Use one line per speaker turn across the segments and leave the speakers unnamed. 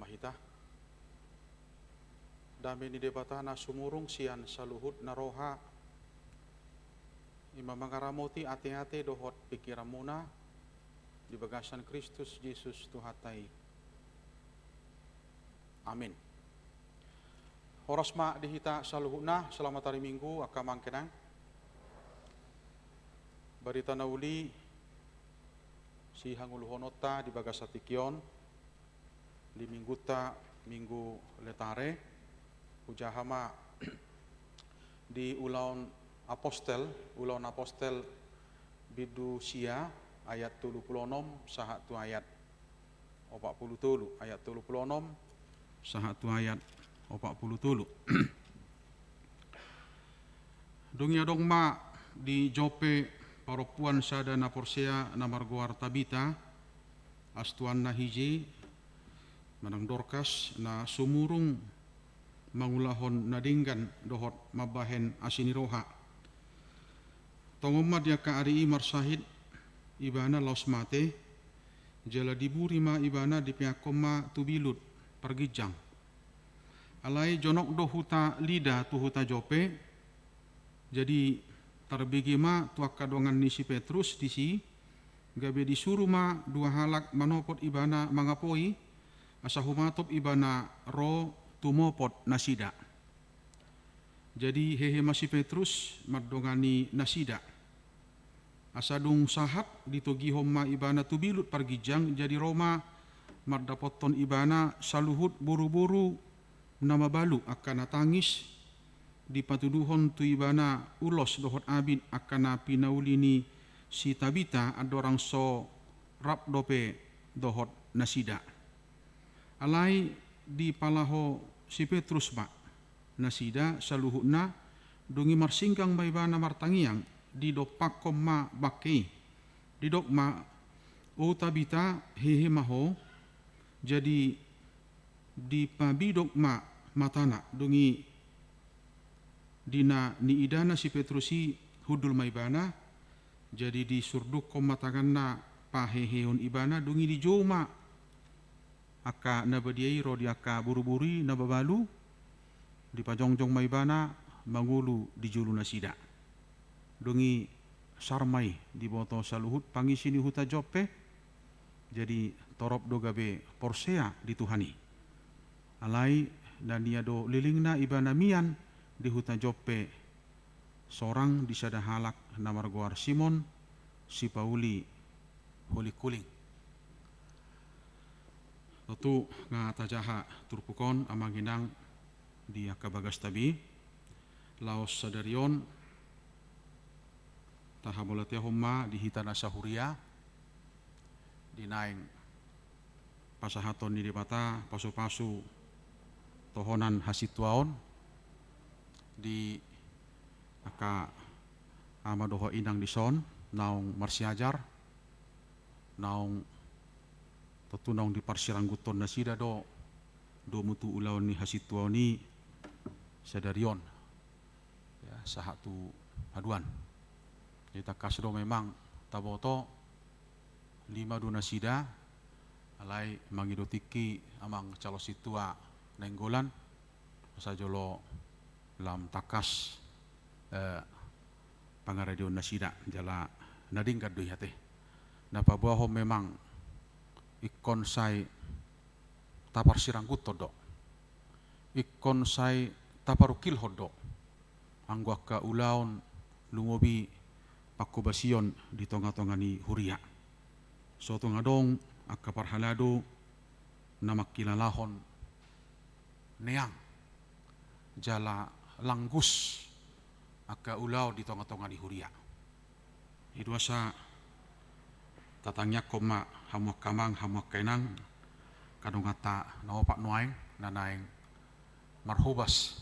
mahita. Dami ni debata na sumurong siyan sa luhud na roha. Ima mangaramoti ate-ate dohot pikiran muna di bagasan Kristus Yesus Tuhatay. Amin. Horas ma dihita sa luhud na selamat hari Minggu akamang kenang. Barita na uli si hanguluhonota di bagasatikion di mingguta minggu letare ujahama di ulaun apostel bidu sia ayat 36 saha tu ayat 47 ayat 36 saha tu ayat 47 Dunia dongma di Jope paropuan sada na porsea na margoar tabita astuan na hiji manang Dorcas na sumurung mangulahon nadinggan dohot mabahen asiniroha tongomad ya ka ari marsahid ibana laos mate jala diburi ma ibana di piakoma tubilut pergijang alai jonok do huta lida tu huta Jope jadi tarbigi ma tuak kadongan ni si Petrus disi gabe disuruh ma dua halak manopot ibana mangapoi asa humatop ibana ro tumopot nasida. Jadi hehe masih Petrus madongani nasida. Asadung sahat ditogihom ma ibana tubilut pargijang jadi Roma mardapoton ibana saluhut buru-buru nama balu akan natangis di patuduhon tu ibana ulos dohot abid akan pinaulini si Tabita adorang so rap dope dohot nasida. Alai di palaho si Petrus ba nasida saluhutna dungi marsingkang baibana martangiang di dopak koma bakei di dokma o Tabita hehe maho jadi di pabidok ma matana dungi dina ni idana si Petrusi hudul maibana jadi di surduk komatanganna paheheon ibana dungi di joma aka nabadiai rodi aka buru-buri nababalu di pajongjong maibana mangulu di julu nasida dungi sarmai di boto saluhut pangisini huta Jope jadi torop dogabe porsea di Tuhani alai dan dia do lilingna ibana mian di huta Jope sorang di sada halak namargoar Simon si Pauli holi kuling Tutu nga tajaha turpukon amanginang di akabagas tabi laos sadarion tahabolate homma di hitana sahuria dinaing pasahaton ni debata pasu-pasu tohonan hasituaon di aka amadoho inang dison naong marsiajar naong tetunong di parsirangguton nasida do mutu ulaw ni hasituaw ni sadarion ya sahatu aduan kita kasdo memang taboto 5 do nasida alai mangidotiki amang calo situa nenggolan sajolo lam takas pangaradio nasida jala nadingkat do hate napabuaho memang ikon sai tapar sirangkut todo ikon sai taparukil hodo anggua ka ulaon lungobi pakubasion di tonga-tongani huria so tongadong akka parhalado namakilalahon neang jala langgus akka ulaw di tonga-tongani huria iduasa tatangnya koma hamuak kamang hamuak kainang kadung kata naopak nuaing nanaing marhubas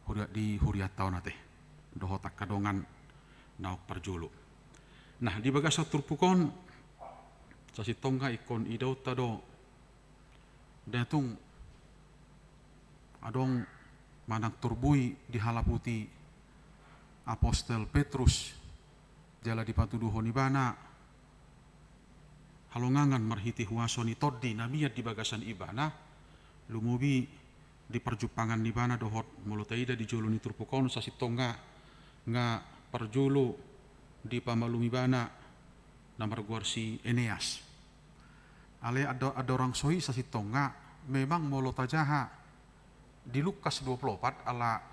huria di huria tahun nate dohotak kadongan naok perjulu nah di bagasa turpukon sasitongga ikon idau tado datung adong manang turbui di halaputi apostel Petrus jala dipatuduhon ibana halongangan marhiti huasoni toddi namiat di bagasan ibana lumubi di perjupangan di bana dohot molotaida di jolo ni turpukon sasitonga nga perjulu di pamalumi bana namar guarsi Eneas ale ada orang soi sasitonga memang molotajaha di Lukas 24 ala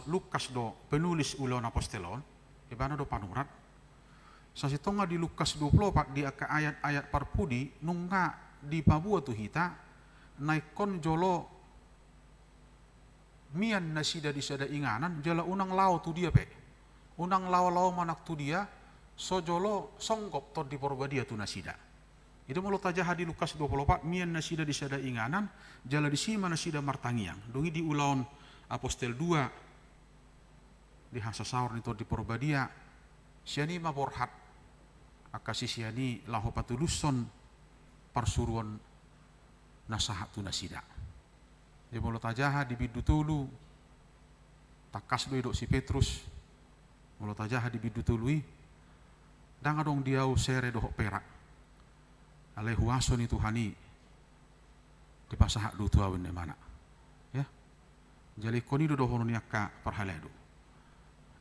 Lukas do penulis ulon apostolon ibana do panurat sasitonga di Lukas 24 di ayat-ayat parpudi nungga di pabua tu hita naikon jolo mian nasida disada inganan jala unang lao tu dia pe unang lao manak tu dia sojolo songgop to di porbadia tu nasida itu mulut aja di Lukas 24 mian nasida disada inganan jala disima nasida martangiang dongi di ulaon apostel 2 di hasa saur itu di porbadia siani maborhat akasi siani laho patuluson parsuruan nasahat tu nasida di mulut aja di bidu tulu takas do idok si Petrus mulut aja di bidu tului danga dong diau sere dohok perak ale huason itu hani di pasahak du tuawin de mana ya jali koni do dohono niaka parhaledu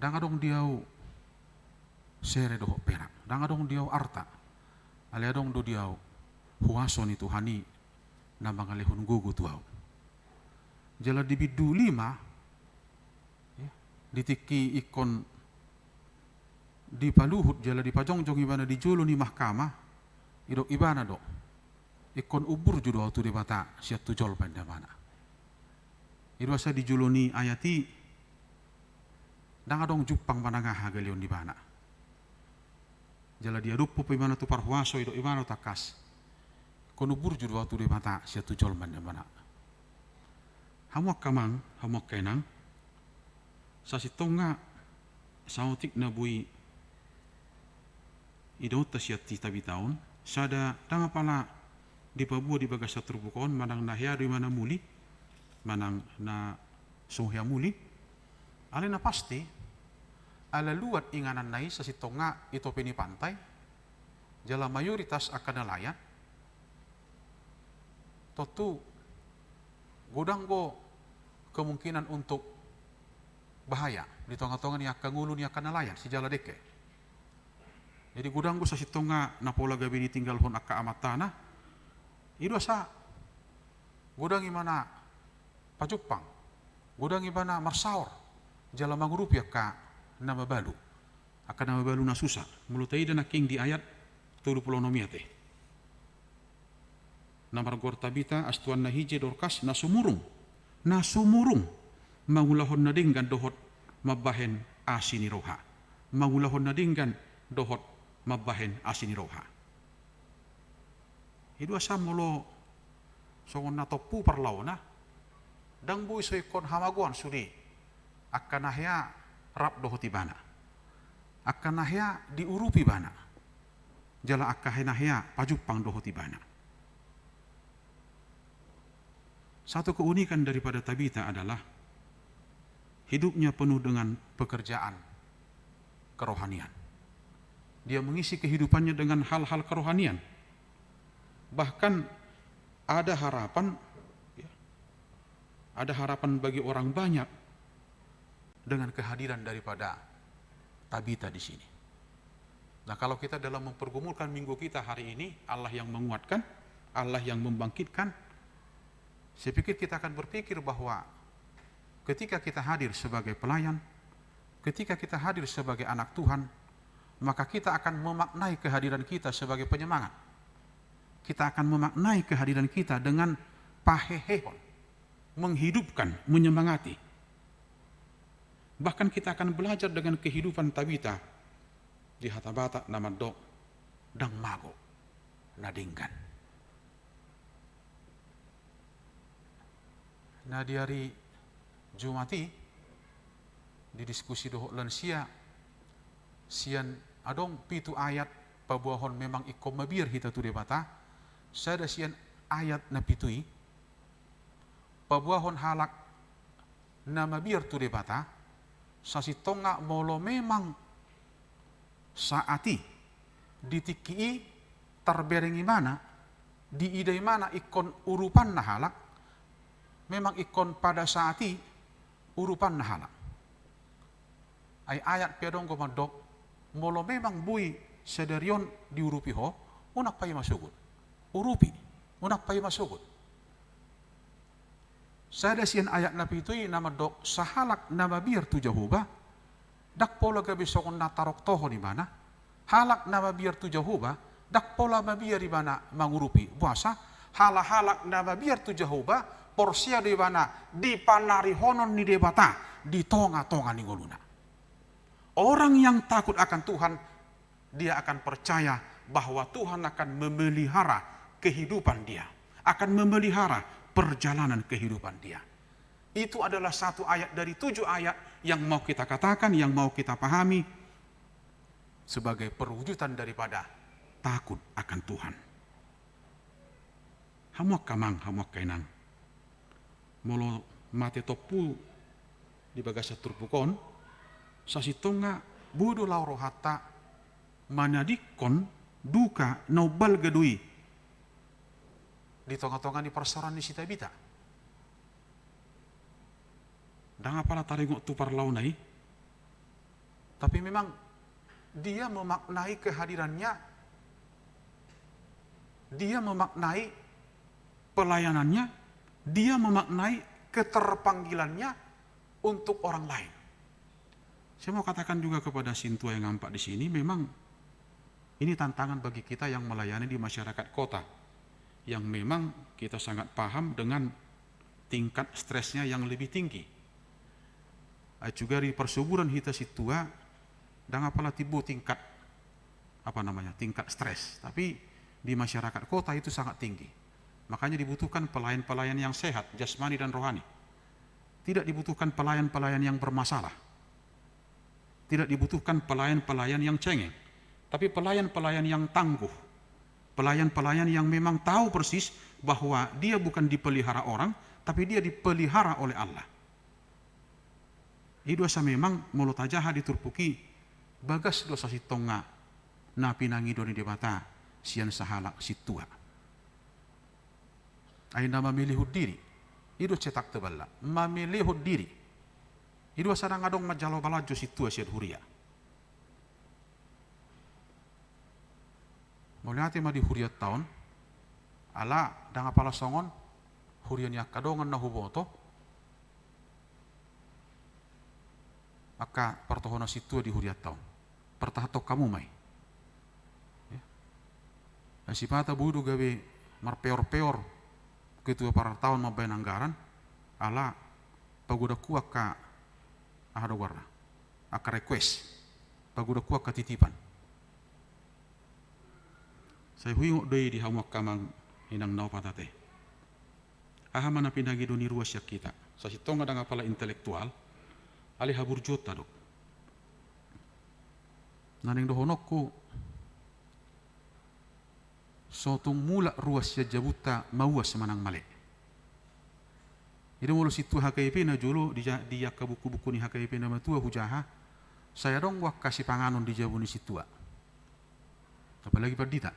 danga dong diau sere dohok perak danga dong diau arta ale dong do diau huason itu hani nambang ale hun gugu tuau jala di bidu 5 ya, ditiki ikon di paluhut jala di pajongjong ibana di jolo ni mahkamah idok ibana do ikon ubur judo tu di mata siat tu jol penda mana idu asa di jolo ni ayati danga dong jupang panangah hagalion di bana jala dia rupu pimana tu parhuaso idok ibana takas kon ubur judo tu di mata siat tu jol penda mana hamuak kamang, hamuak kenang, sasitonga sautik na bui idota siati tabi taon, sada tanga pala di pabua di bagas terbukon, manang nahya di mana muli, manang na suhya muli, ale na pasti, ala luat inganan nai sasitonga ito pini pantai, jala mayoritas akan nalayan, totu godang go kemungkinan untuk bahaya di tonga-tonga ni akan ngulu ni akan nalayan si jala deke. Jadi godang go sa sitonga na pola gabi ni tinggal hon akka amatana. Idu asa godang imana pajupang. Godang imana marsaor jala mangurupi akka nama balu. Akka nama balu na susah. Mulutai dan king di ayat 30 nomiate. Namar gor tabita astuan na hije dorkas nasumurung mangulahon na dinggan dohot mabahen asini roha mangulahon na dinggan dohot mabahen asini roha idu asa molo songon na topu parlauna dang bui soy kon hamaguan suri akan nahya rap dohoti bana akan nahya diurupi bana jala akka nahya pajupang dohoti bana. Satu keunikan daripada Tabita adalah hidupnya penuh dengan pekerjaan kerohanian. Dia mengisi kehidupannya dengan hal-hal kerohanian. Bahkan ada harapan bagi orang banyak dengan kehadiran daripada Tabita di sini. Nah, kalau kita dalam mempergumulkan minggu kita hari ini, Allah yang menguatkan, Allah yang membangkitkan, saya pikir kita akan berpikir bahwa ketika kita hadir sebagai pelayan, ketika kita hadir sebagai anak Tuhan, maka kita akan memaknai kehadiran kita sebagai penyemangat. Kita akan memaknai kehadiran kita dengan pahehehon, menghidupkan, menyemangati. Bahkan kita akan belajar dengan kehidupan Tabita di hatabata nama dok dang mago nadinggan. Nah di hari Jumati di diskusi dohok lansia sian adong pitu ayat pabuahon memang ikom mabir hita tu debata sada sian ayat na pitui pabuahon halak na mabir tu debata sasitonga molo memang saati ditikii terberengi mana, di idai mana ikon urupan nahalak, memang ikon pada saati urupan nahalak. Ay ayat pedong gomadok, molo memang bui sederion diurupi ho, unak pay masugot. Urupi, unak pay masugot. Sada siyan ayat na pitoy na madok sahalak na mabir tu Jehovah, dak pola gabi sokon natarok toho di mana, halak na mabir tu Jehovah, dak pola mabir di mana mangurupi puasa, halak na mabir tu Jehovah, porsia di mana di panari honon ni debata, di tonga-tonga ni goluna. Orang yang takut akan Tuhan, dia akan percaya bahwa Tuhan akan memelihara kehidupan dia, akan memelihara perjalanan kehidupan dia. Itu adalah satu ayat dari 7 ayat yang mau kita katakan, yang mau kita pahami sebagai perwujudan daripada takut akan Tuhan. Hamuak kamang, hamuak kainang. Molo mate topu di bagasa turpukon, sasitonga budo lauro hatta manadikon duka nobal gadui di tonga-tonga di persoran di sita bita. Dan apalah taringok tu parlaunai, tapi memang dia memaknai kehadirannya, dia memaknai pelayanannya, dia memaknai keterpanggilannya untuk orang lain. Saya mau katakan juga kepada Sintua yang nampak di sini, memang ini tantangan bagi kita yang melayani di masyarakat kota, yang memang kita sangat paham dengan tingkat stresnya yang lebih tinggi. Juga di persuburan kita situa, dan apalah tibu tingkat tingkat stres. Tapi di masyarakat kota itu sangat tinggi. Makanya dibutuhkan pelayan-pelayan yang sehat, jasmani dan rohani. Tidak dibutuhkan pelayan-pelayan yang bermasalah. Tidak dibutuhkan pelayan-pelayan yang cengeng, tapi pelayan-pelayan yang tangguh. Pelayan-pelayan yang memang tahu persis bahwa dia bukan dipelihara orang, tapi dia dipelihara oleh Allah. Itu dosa memang mulut ajaha diturpuki bagas dosa si tonga na pinangi doni debata sian sahalak situa. Aina memilihud diri. Itu cetak tebala. Memilihud diri. Itu sadang adong majalo balajo situa sian huria. Mulyati ma di huriat tahun, ala dang apala songon, hurian yak kadongan na huboto, maka pertohona situ di huriat tahun, pertahatok kamu mai. Si pata budu gawe marpeor-peor, gitu para tahun mabayan anggaran, ala paguda kuak ka ahado warna, aka request, paguda kuak ka titipan. Saya huingok doi di hamuak kamang inang nau patate. Aha mana pinagi doni ruas yak kita. Sa sitonga dang apala intelektual, ali habur jota dok. Naning dohonokku, sotung mula ruas ya jabuta mawas manang male. Itu mulu situ HKIP na julu di yak buku-buku ni HKIP na matua hujaha. Saya dong wak kasih panganon di jabuni situa. Apalagi perdita.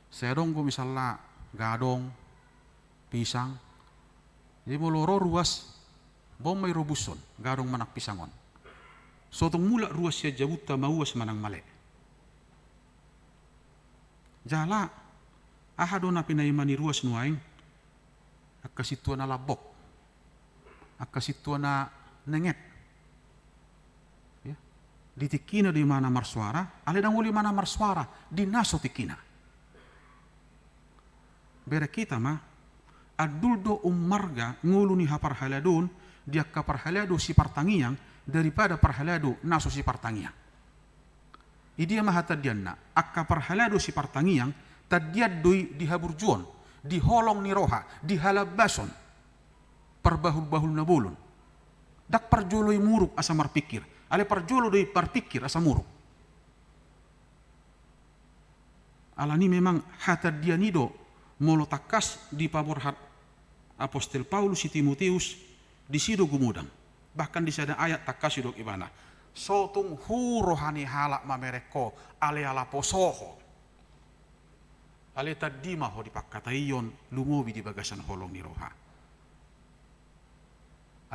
Saya dong misalnya gadong, pisang, jadi mau loro ruas, bom may robuson, gadong manak pisangon. Sotong mula ruas ya jabuta mauas manang male. Jala, ahado na pinaimani ruas nuaing, akasitua na labok, akasitua na nenget. Ya. Ditikina di mana marsuara, aledang uli mana marsuara, dinaso tikina. Bere kita mah aduldo marga nguluni hapar haladun dia ka parhaladu si partangiang daripada parhaladu naso si partangiang. Idia mah hatadianna akka parhaladu si partangiang tadiad doi di haburjuon di holong ni roha di halabason perbahul-bahul na bulun dak parjoloi muruk asa marpikir ale parjolo doi parpikir asa muruk. Alani memang hatadianido molo takas di paborhat Apostel Paulus si Timotius di sido gumudang. Bahkan di sana ayat takas sidok ibana. Sotung hurohani halak mamereko ale ala posoho. Ale tadi mah ho dipakataiyon lumobi di bagasan holong ni roha.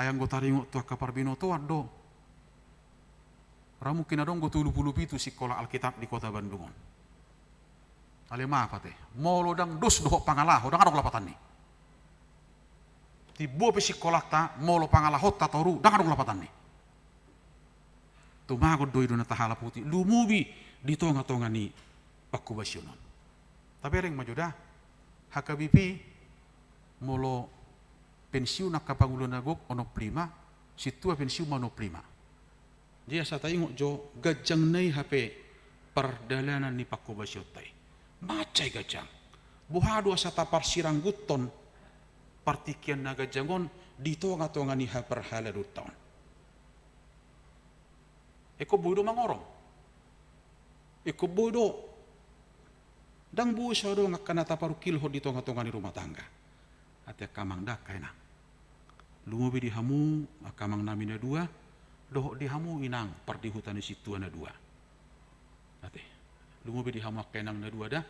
Ayang go taringo tu kaparbinoto do. Ramu kinadong go tulu-pulu pitu sekolah Alkitab di Kota Bandungon. Ale apa teh? Molo dang dos doho pangalah, dang adong lapatan ni. Tibo pe sekolah ta molo pangalah hot ta toru, dang adong lapatan ni. Tumago doi do na tahala putih, lumubi di tonga-tonga ni pakubasyonon. Tapi ring majuda HKBP molo pensiun nak kapangulan nagok ono prima, situa pensiun mano prima. Dia sa tayo jo gajang nay HP perdalanan ni pakubasyotai. Macay gajang. Buhado sa tapar sirang guton partikian na gajangon di tonga-tonga ni haperhala taon. Eko budo mangorong. Eko budo dang buo siya do nga kanata parukilho dito nga tonga ni rumah tangga. At kamang da kay na. Lumobi di hamu kamang namin na dua, doho di hamu inang pardihutan ni situa na dua. Ate, lumobi di hamu kay nang na dua da.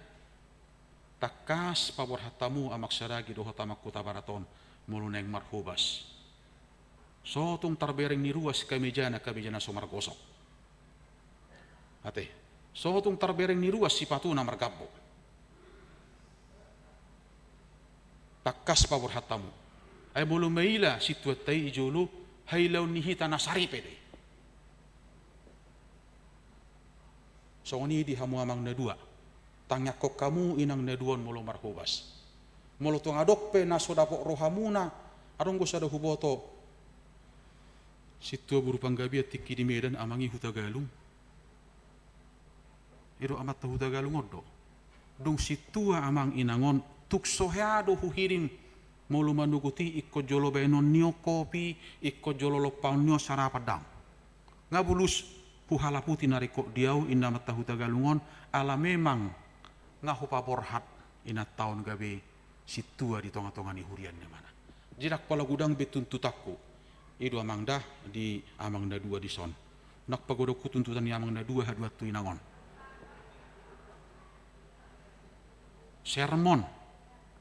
Takas pabor hatamu amak saragi doho tamak kota baraton muluneng marhubas. So tung tarbering ni ruas kameja na sumar gosok. Ate, so tung tarbering ni ruas sipatu na margabo. Takas pabor hatamu. Ay bulu maila situat tay ijulu haylaw nihita nasari pede. So ni di hamu amang na dua. Tangyak kok kamu inang na duon mulo marhubas. Mulo tuang adok pe nasodapo rohamuna arong gosada huboto. Situa burupang gabi at tiki di Medan amangi hutagalung. Iro amat hutagalung odo. Dung situa amang inangon tuksoheado huhirim mulu manuguti ikko jolo benon nio kopi ikko jolo lopaun nio sarapadang ngabulus huhala puti nariko diau inna matahu tagalungon ala memang ngahu paborhat ina taon gabe situa di tonga-tonga ni huriannya mana jidak pala gudang betun tutaku idu amang dah di amang da dua di son nak pagodok kutuntutan ni amang da dua hadua tu inangon sermon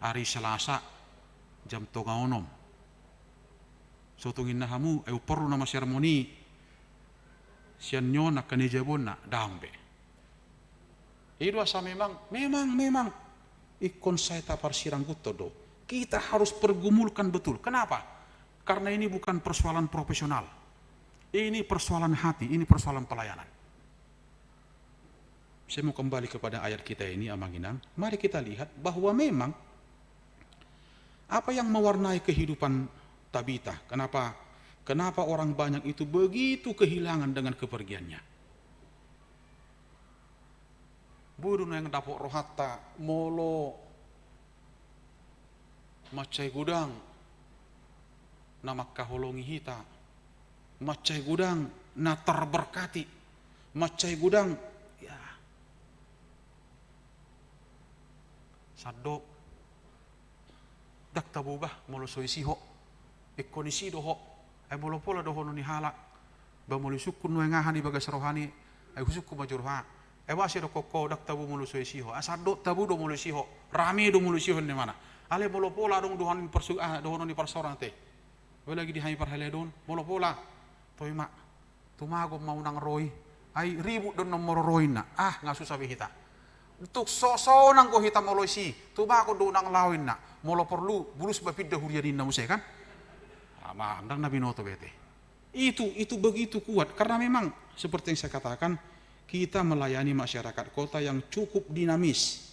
hari Selasa jam 3:00. So tungin na hamu ay perlu nama seremoni sianyo nak kanejabon na dambe. Itu asa memang ikon saya tapar sirang do. Kita harus pergumulkan betul. Kenapa? Karena ini bukan persoalan profesional. Ini persoalan hati, ini persoalan pelayanan. Saya mau kembali kepada ayat kita ini amanginang. Mari kita lihat bahwa memang apa yang mewarnai kehidupan Tabita? Kenapa orang banyak itu begitu kehilangan dengan kepergiannya? Budu yang dapok rohata molo macai gudang nama kaholongi hita macai gudang na terberkati macai gudang ya sadok dak tabubah molo soisiho ekonisi doho ay molo pola doho no ni hala ba molo sukun no ngahan di bagas rohani ay husukku majurha ay wasi do kokko dak tabu molo soisiho asado tabu do molo siho rame do molo siho ni mana ale molo pola dong dohon persu dohon ni persoran te wala lagi di hai parhale don molo pola toy ma tumago maunang roy ay ribu don nomor roy na ngasusah hita untuk so nang ko hitam molosi tuba ko do nang lawin na molo perlu bulus bapidda huriyanin na musay kan andang nabi noto bete itu begitu kuat karena memang seperti yang saya katakan kita melayani masyarakat kota yang cukup dinamis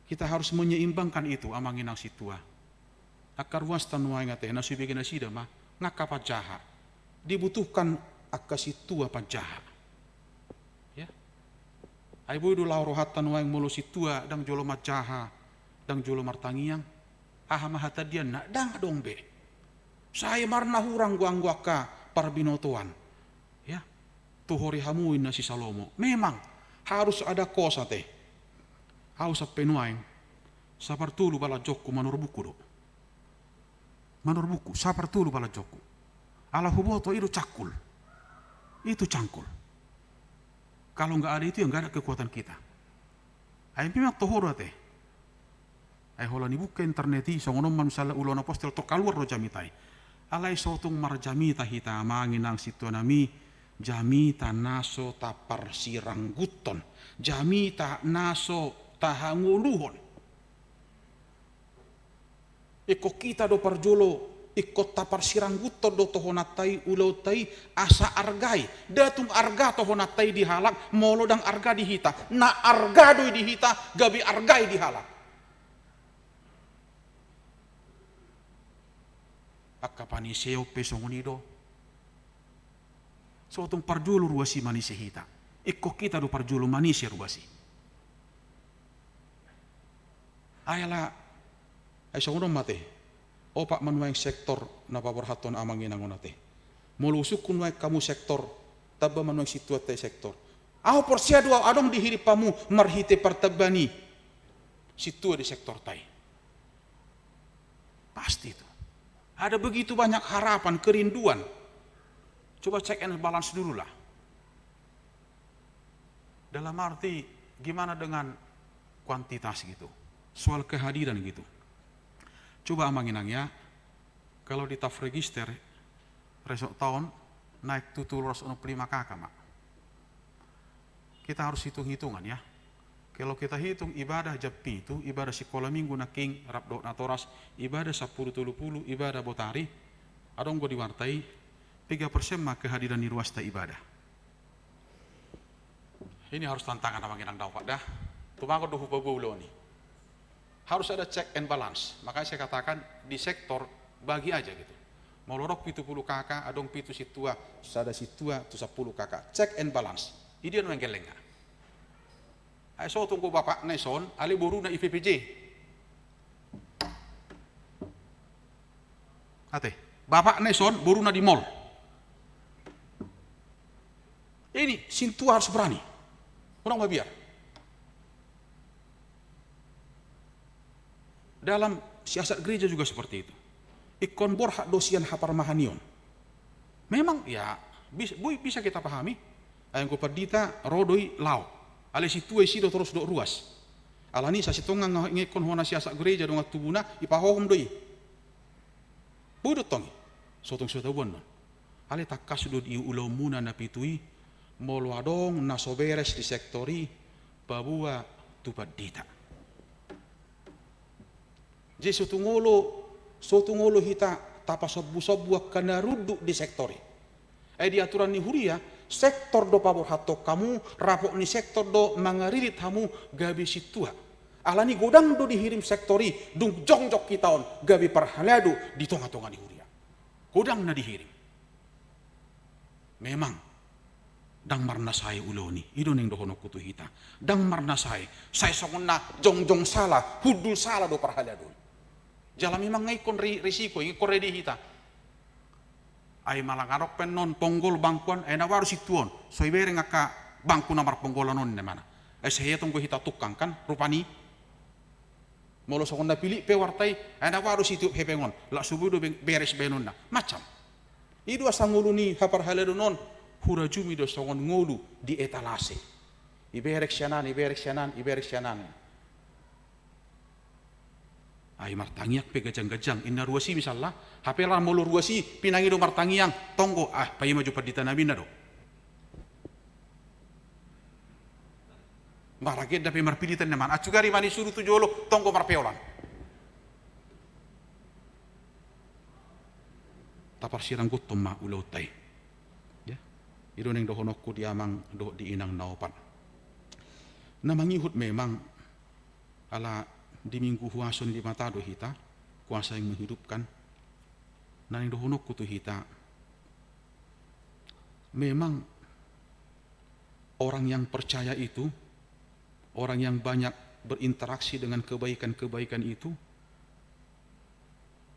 kita harus menyeimbangkan itu amanginang situa akar was tanuai ngate nasibigina sida mah ngakapat jaha dibutuhkan akasitua pajaha ay boy do lauro hatan waeng molo situa dang jolo macaha dang jolo martangiang mahata dian na dang dong be saya marna hurang guangguaka parbinotoan ya tuhori hamuin na si Salomo memang harus ada kosa teh harus penuaing sapartulu bala jokku manur buku do manur buku sapartulu bala jokku ala huboto itu cakul itu cangkul. Kalau nggak ada itu ya nggak ada kekuatan kita. Ayam memang tohoro teh. Holani buka internet songono manusala ulona postel to kaluar do jamitai. Alai sotung marjamita hita manginang situanami jamita naso tapar sirangguton. Jamita naso tahanguluhon. Iko kita do parjolo ikot tapar sirangguton do tohonatai ulautai asa argai. Datung arga tohonatai dihalak molo dang arga dihita. Na arga do dihita gabi argai dihalak. Akapani seo pesongonido. So tung parjulu ruasi manise hita. Ikko kita do parjulu manise ruasi. Ayala ay songono mate. Opak manuang sektor na paborhaton amangin nangonate. Molusuk kunway kamu sektor taba manuang situate sektor. Aho porsia dua adong dihirip pamu marhite partabani situa di sektor tai. Pasti itu. Ada begitu banyak harapan, kerinduan. Coba cek and balance dulu lah. Dalam arti gimana dengan kuantitas gitu. Soal kehadiran gitu. Coba amanginang ya. Kalau di taf register resok tahun naik 765 kakak mak. Kita harus hitung-hitungan ya. Kalau kita hitung ibadah japi itu, ibadah sekolah minggu naking, rabdo natoras, ibadah 10-30, ibadah botari, adong go diwartai, 3% mah kehadiran di ruas ibadah. Ini harus tantangan sama ginang dapat dah. Tumango do hupagulo nih. Harus ada check and balance. Makanya saya katakan di sektor bagi aja gitu. Mau lorok 70 kakak, adong pitu situa, sada situa, tu 10 kakak. Check and balance. Ini dia nenggelengah. Ay so tunggu bapak Neson, ali buru na IPPJ. Ate, bapak Neson buru na di mall. Ini sintu harus berani. Orang mabiar. Dalam siasat gereja juga seperti itu. Ikon borhak dosian hapar mahanion. Memang ya bisa kita pahami. Ayang ko perdita rodoi lau. Ale situ isi do terus do ruas. Alani sa sitongang ngekon hona siasa gereja do ngatubuna ipahohom doi. Budot tong. Sotong sotabon. Ale takkas do di ulau muna na pitui molo adong na soberes di sektori babua tupadita. Je sotungolo hita tapa sobu-sobu kana ruduk di sektori. Di aturan ni huria sektor do pabor hato kamu rapok ni sektor do mangaririt hamu gabi situa alani godang do dihirim sektori dung jongjok kitaon gabi parhaladu di tonga-tonga di huria godang na dihirim memang dang marna saya uloni idoneng do hono kutu hita dang marna saya songna jongjong salah hudul salah do parhaladu jala memang ngaikon risiko ngikon redi hita ay malangarok pen non ponggol bangkuan ay nawaru situon so ibere ngaka bangku namar ponggolan non mana ay saya tunggu hita tukang kan rupani molo sokonda pilih pe wartai ay nawaru situ hepengon la subudo beres benonna macam idu asangulu ni hapar haledo non hurajumi do songon ngolu di etalase iberek syanan ay martangiak pe gajang-gajang inna ruasi misalnya HP lah mulu ruasi pinangi do martangiang tonggo payi maju padita nabina do maraget dape marpilitan naman acugari mani suruh tu jolo tonggo marpeolan tapar sirang gutom ma ulautai ya idoneng do honokku diamang do di inang naopan namangihut memang ala di minggu huason di mata do hita kuasa yang menghidupkan nang do honok kutu hita memang orang yang percaya itu orang yang banyak berinteraksi dengan kebaikan-kebaikan itu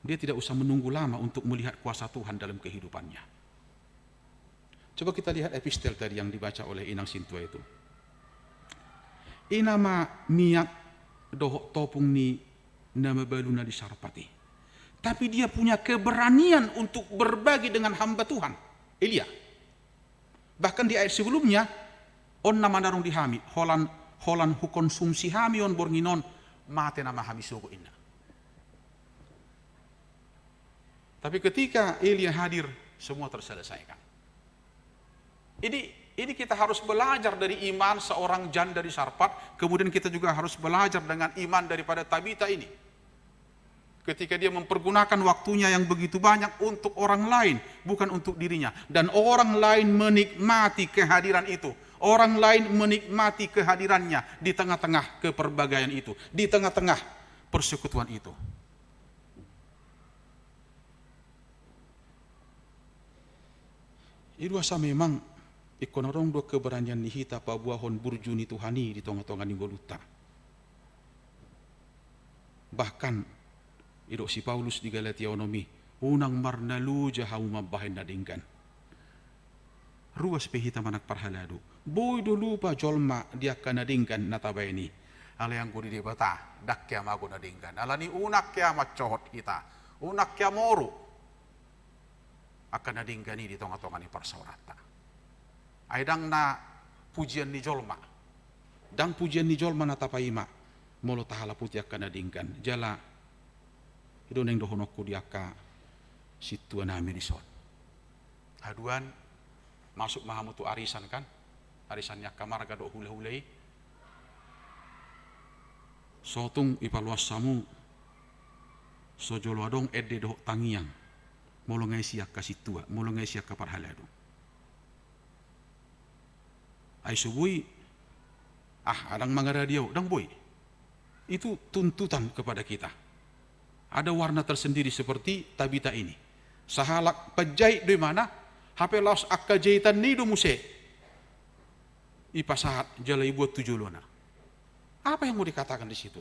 dia tidak usah menunggu lama untuk melihat kuasa Tuhan dalam kehidupannya. Coba kita lihat epistel tadi yang dibaca oleh Inang Sintua itu. Inama miak dohok topung ni nama baluna di sarpati. Tapi dia punya keberanian untuk berbagi dengan hamba Tuhan, Elia. Bahkan di ayat sebelumnya, on nama darung dihami, holan hukonsumsi hami on bornginon, mate nama hamisugo inna. Tapi ketika Elia hadir, semua terselesaikan. Ini kita harus belajar dari iman seorang janda di Sarfat, kemudian kita juga harus belajar dengan iman daripada Tabita ini. Ketika dia mempergunakan waktunya yang begitu banyak untuk orang lain, bukan untuk dirinya. Dan orang lain menikmati kehadiran itu. Orang lain menikmati kehadirannya di tengah-tengah keperbagaian itu, di tengah-tengah persekutuan itu. Itu asa memang ikonorong do keberanian nihita pabuahon burjuni Tuhani di tengah-tengah ni goluta. Bahkan Ido si Paulus di Galatia onomi, unang marnalu jahau mabahin na dinggan. Ruas pehita manak parhaladu. Boy dulu pa jolma dia kana dinggan natabay ni. Ala yang gudi debata, dak kya mago na dinggan. Ala ni unak kya macohot kita. Unak kya moru. Akan na dinggan ni di tonga-tonga ni parsaurata. Aidang na pujian ni jolma. Dang pujian ni jolma natapaima. Molo tahala putih akan na dinggan. Jala itu neng dohonokku diaka situ nami dison. Haduan masuk mahamutu arisan kan, arisannya kamar gado hule-hulei. Sotung ipaluas samu, sojolo adong ede doh tangiang, molongai siak kasitua, molongai siak kaparhaladu. Ai subui, adang mangaradio, dang boy. Itu tuntutan kepada kita. Ada warna tersendiri seperti Tabita ini. Sahalak pejait di mana? HP laos akka jaitan ni do muse. Ipasahat jalai buat tujulona. Apa yang mau dikatakan di situ?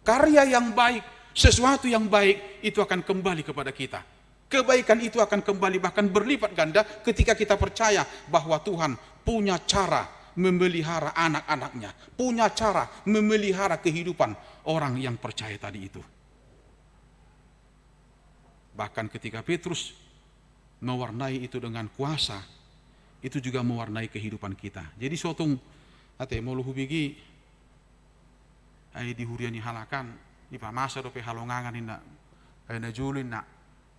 Karya yang baik, sesuatu yang baik itu akan kembali kepada kita. Kebaikan itu akan kembali bahkan berlipat ganda ketika kita percaya bahwa Tuhan punya cara memelihara anak-anaknya, punya cara memelihara kehidupan orang yang percaya tadi itu. Bahkan ketika Petrus mewarnai itu dengan kuasa, itu juga mewarnai kehidupan kita. Jadi sotong ate mau luhubigi ai dihuriani halakan di pamasa do pe halongangan inna ai na julin na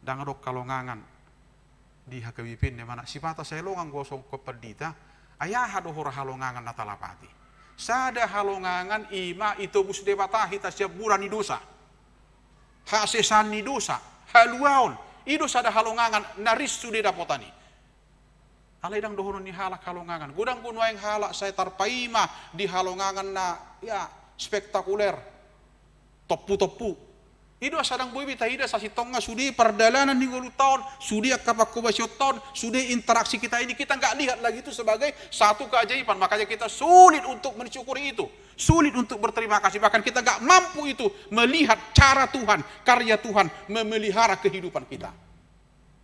dangadok kalongangan di hakawipin ne mana sipata selongang gosong ko perdita ayah do hora halongangan natalapati. Sada halongangan ima itu bus debata hita siap bulan ni dosa. Hasesan ni dosa. Haluaon, itu sada halongangan naris sudah dapotani. Alaidang dohonon ni halak halongangan. Gudang gunwa yang halak saya tarpaima di halongangan na ya spektakuler. Topu-topu. Itu asadang boy bita ida sa sitonga sudi perdalanan di ngulu tahun, sudi akapakubasyo tahun, sudi interaksi kita ini kita nggak lihat lagi itu sebagai satu keajaiban. Makanya kita sulit untuk mensyukuri itu, sulit untuk berterima kasih. Bahkan kita nggak mampu itu melihat cara Tuhan, karya Tuhan memelihara kehidupan kita.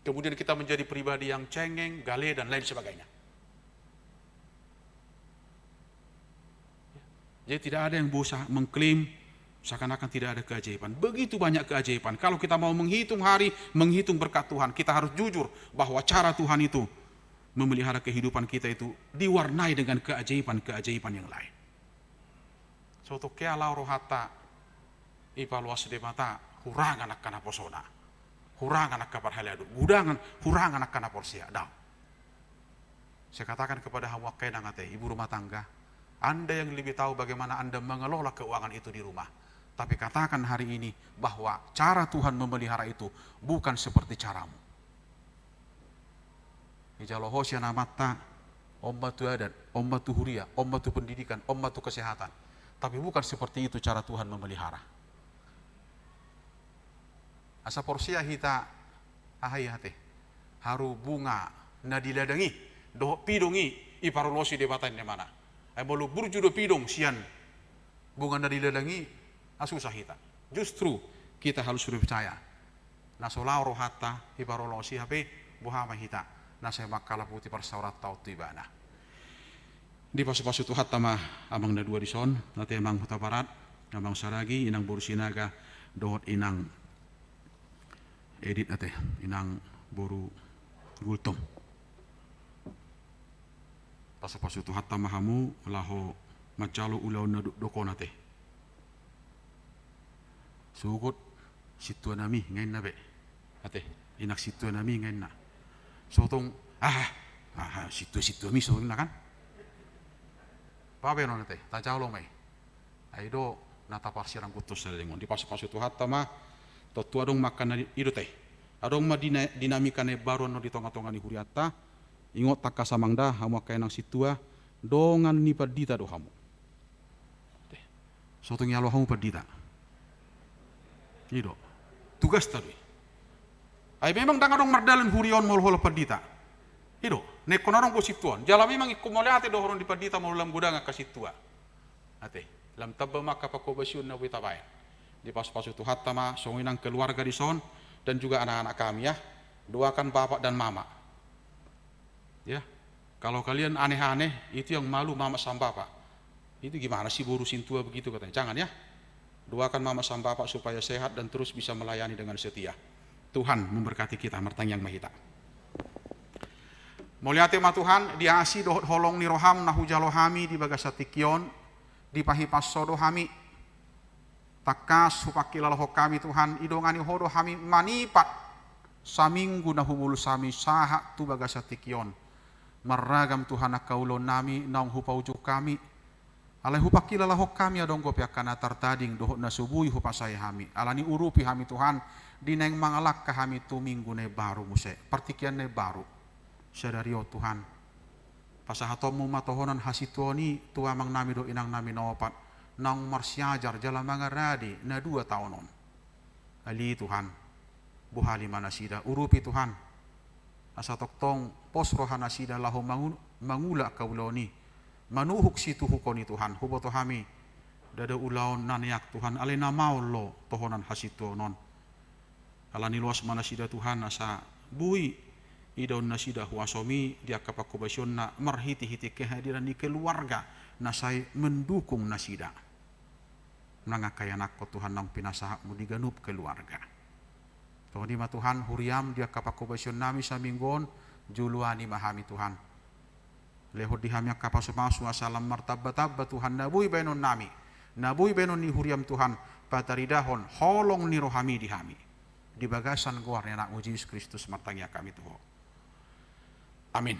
Kemudian kita menjadi pribadi yang cengeng, gale dan lain sebagainya. Jadi tidak ada yang berusaha mengklaim seakan-akan tidak ada keajaiban. Begitu banyak keajaiban. Kalau kita mau menghitung hari, menghitung berkat Tuhan, kita harus jujur bahwa cara Tuhan itu memelihara kehidupan kita itu diwarnai dengan keajaiban-keajaiban yang lain. Suatu kealau rohata ipaluas de mata hurangan akan aposona. Hurangan akan parhaladu. Gudangan hurangan akan aporsia. Dah. Saya katakan kepada hawa kedang ate, ibu rumah tangga, Anda yang lebih tahu bagaimana Anda mengelola keuangan itu di rumah. Tapi katakan hari ini bahwa cara Tuhan memelihara itu bukan seperti caramu. Ijalohosia namata, ombatu adat, ombatu huria, ombatu pendidikan, ombatu kesehatan. Tapi bukan seperti itu cara Tuhan memelihara. Asa porsia hita ahai hate. Haru bunga nadiladangi, doh pidongi iparulosi debatan di mana. Ai bolu burju do pidong sian bunga nadiladangi asusah hita. Justru kita harus percaya. Nasolau rohata hiparolosi hape buhama hita. Nasay makala puti persaurat tau tibana. Di pasu-pasu tu hatta mah amang na dua dison, nate amang huta barat, amang saragi inang boru sinaga dohot inang edit nate inang boru gultom. Pasu-pasu tu hatta mahamu laho macalo ulau na doko nate. Sugot situa nami ngain na be. Ate, inak situa nami ngain na. Sotong situa mi so na kan. Pabe non ate, ta jauh mai. Aido natapar sirang kutus sa lengon. Di pas-pas itu hatta ma totu adong makan ido teh. Adong ma dinamika ne baru no di tonga-tonga ni huriata. Ingot tak kasamangda hamu kainang situa dongan ni padita do hamu. Sotong yalo hamu padita. Ido. Tugas tadi. Ay memang dangadong mardalan hurion mol padita. Ido. Nek konorong ko situan. Jala memang ikumole ate do horon di padita mol lam gudang ka situa. Ate, lam tabba maka pakobasyun na witabay. Di pas-pas itu hatta ma songinang keluarga di son dan juga anak-anak kami ya. Doakan bapak dan mama. Ya. Kalau kalian aneh-aneh itu yang malu mama sama bapak. Itu gimana sih borusin tua begitu katanya. Jangan ya. Doakan mama sama bapak supaya sehat dan terus bisa melayani dengan setia. Tuhan memberkati kita martang yang mahita. Mulyate ma Tuhan, diasi dohot holong ni roham nahu jalohami di bagasatikion, di pahipas sodo hami. Takas hupakilaloho kami Tuhan, idongani hodo hami manipat. Saminggu nahumul sami sahak tu bagasatikion. Maragam Tuhan akaulon nami naung hupaujuk kami. Alai hupakilaloho kami adong gopiak kana tartading dohot nasubui hupasai hami. Alani urupi hami Tuhan, dineng mangalak ka hami tu minggu ne baru muse. Partikian ne baru. Sadario Tuhan. Pasahatomu matohonan hasituoni tua mang nami do inang nami naopat. Nang marsiajar jala mangaradi na 2 tahunon. Ali Tuhan. Buhali manasida. Urupi Tuhan. Asa toktong posrohan asida lahu mangula kauloni. Manuhuk situ hukoni Tuhan. Huboto hami. Dada ulaon naniak Tuhan. Alena maulo tohonan hasituonon. Alani luas manasida Tuhan asa bui. Idaun nasida huasomi dia kapakubasyon na marhiti-hiti kehadiran di keluarga nasay mendukung nasida. Nangakayanak ko Tuhan ng pinasahak mo diganup keluarga. Tuhan di Tuhan huriam dia kapakubasyon nami sa minggon juluani mahami Tuhan. Lehod di hamya kapasumasu asalam martabba-tabba Tuhan nabuy benon nami. Nabuy benon ni huriam Tuhan pataridahon holong ni rohami di hami. Di bagasan guarnya anak Yesus Kristus martangnya kami Tuhan. Amin.